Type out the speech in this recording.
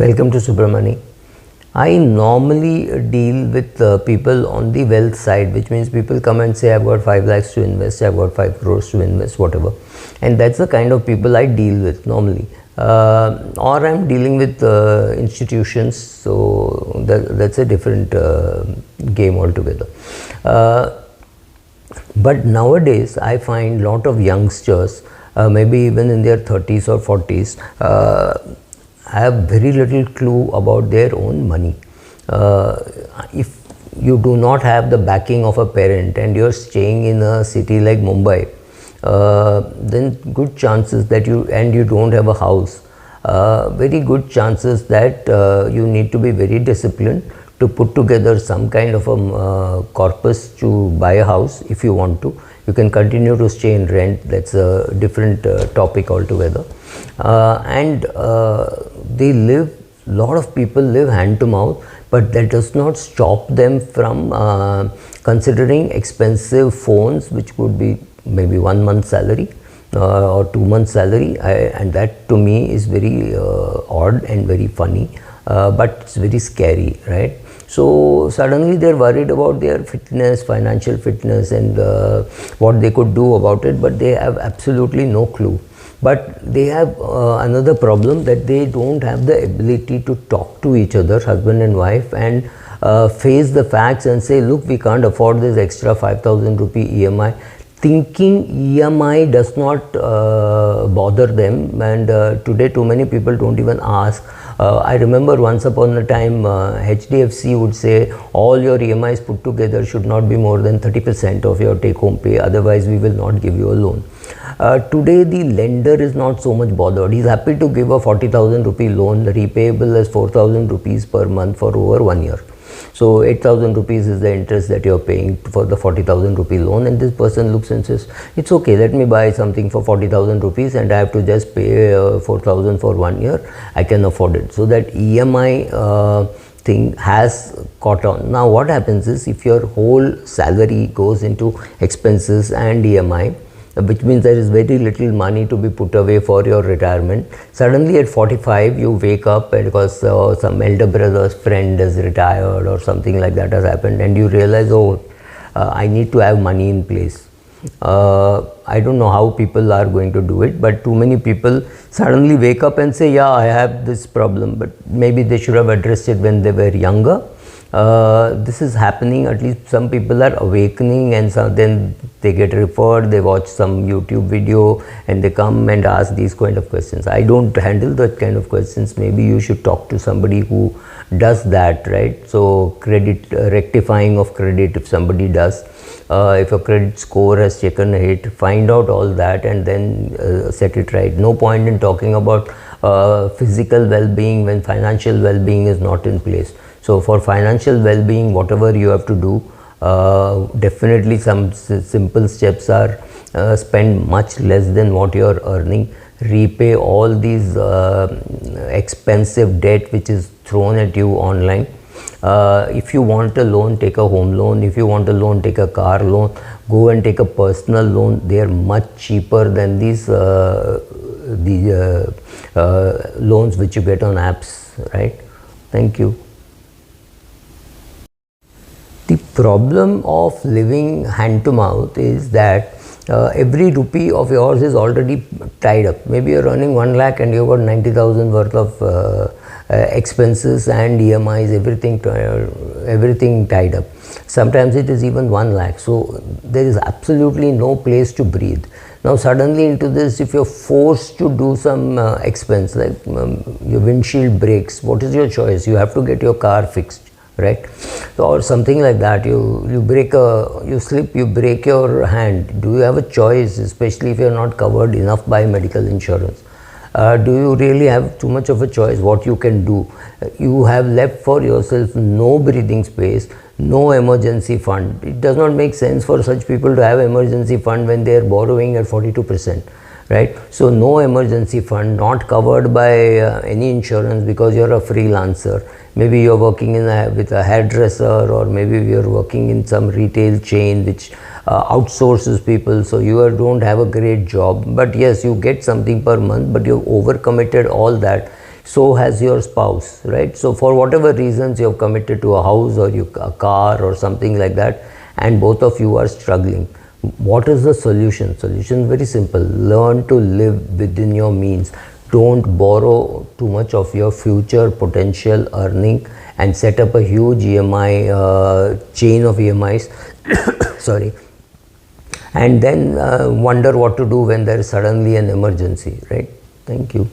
Welcome to Subramani. I normally deal with people on the wealth side, which means people come and say, I've got 5 lakhs to invest, I've got 5 crores to invest, whatever. And that's the kind of people I deal with normally. Or I'm dealing with institutions, so that's a different game altogether. But nowadays, I find a lot of youngsters, maybe even in their 30s or 40s, have very little clue about their own money. If you do not have the backing of a parent and you're staying in a city like Mumbai, then good chances that you don't have a house, very good chances that you need to be very disciplined to put together some kind of a corpus to buy a house if you want to. You can continue to stay in rent, that's a different topic altogether. And they live, a lot of people live hand to mouth, but that does not stop them from considering expensive phones, which could be maybe 1 month's salary or 2 months salary, and that to me is very odd and very funny, but it's very scary, right? So suddenly they're worried about their fitness, financial fitness, and what they could do about it, but they have absolutely no clue. But they have another problem, that they don't have the ability to talk to each other, husband and wife, and face the facts and say, look, we can't afford this extra 5,000 rupee EMI. Thinking EMI does not bother them, and today too many people don't even ask. I remember once upon a time HDFC would say all your EMIs put together should not be more than 30% of your take home pay, otherwise we will not give you a loan. Today the lender is not so much bothered. He is happy to give a 40,000 rupee loan, repayable as 4,000 rupees per month for over 1 year. So 8,000 rupees is the interest that you are paying for the 40,000 rupee loan, and this person looks and says, it's okay, let me buy something for 40,000 rupees and I have to just pay 4,000 for 1 year, I can afford it. So that EMI thing has caught on. Now what happens is, if your whole salary goes into expenses and EMI, which means there is very little money to be put away for your retirement. Suddenly at 45 you wake up because some elder brother's friend is retired or something like that has happened, and you realize, oh, I need to have money in place. I don't know how people are going to do it, but too many people suddenly wake up and say, yeah, I have this problem, but maybe they should have addressed it when they were younger. This is happening, at least some people are awakening, and then they get referred, they watch some YouTube video and they come and ask these kind of questions. I don't handle that kind of questions. Maybe you should talk to somebody who does that, right? So credit, rectifying of credit, if somebody does, if a credit score has taken a hit, find out all that and then set it right. No point in talking about physical well-being when financial well-being is not in place. So for financial well-being, whatever you have to do, definitely some simple steps are spend much less than what you are earning, repay all these expensive debt which is thrown at you online. If you want a loan, take a home loan. If you want a loan, take a car loan. Go and take a personal loan. They are much cheaper than these loans which you get on apps, right? Thank you. The problem of living hand to mouth is that every rupee of yours is already tied up. Maybe you're earning 1 lakh and you've got 90,000 worth of expenses and EMIs, everything tied up. Sometimes it is even 1 lakh. So there is absolutely no place to breathe. Now suddenly into this, if you're forced to do some expense, like your windshield breaks, what is your choice? You have to get your car fixed, right? Or something like that, you slip, you break your hand. Do you have a choice, especially if you're not covered enough by medical insurance? Do you really have too much of a choice what you can do? You have left for yourself no breathing space, no emergency fund. It does not make sense for such people to have emergency fund when they are borrowing at 42%. Right? So no emergency fund, not covered by any insurance because you're a freelancer. Maybe you're working with a hairdresser, or maybe you're working in some retail chain which outsources people, so you don't have a great job, but yes, you get something per month, but you've overcommitted all that. so has your spouse, right? So for whatever reasons you have committed to a house or a car or something like that, and both of you are struggling. What is the solution? Solution is very simple. Learn to live within your means. Don't borrow too much of your future potential earning and set up a huge EMI chain of EMIs. Sorry. And then wonder what to do when there is suddenly an emergency, right? Thank you.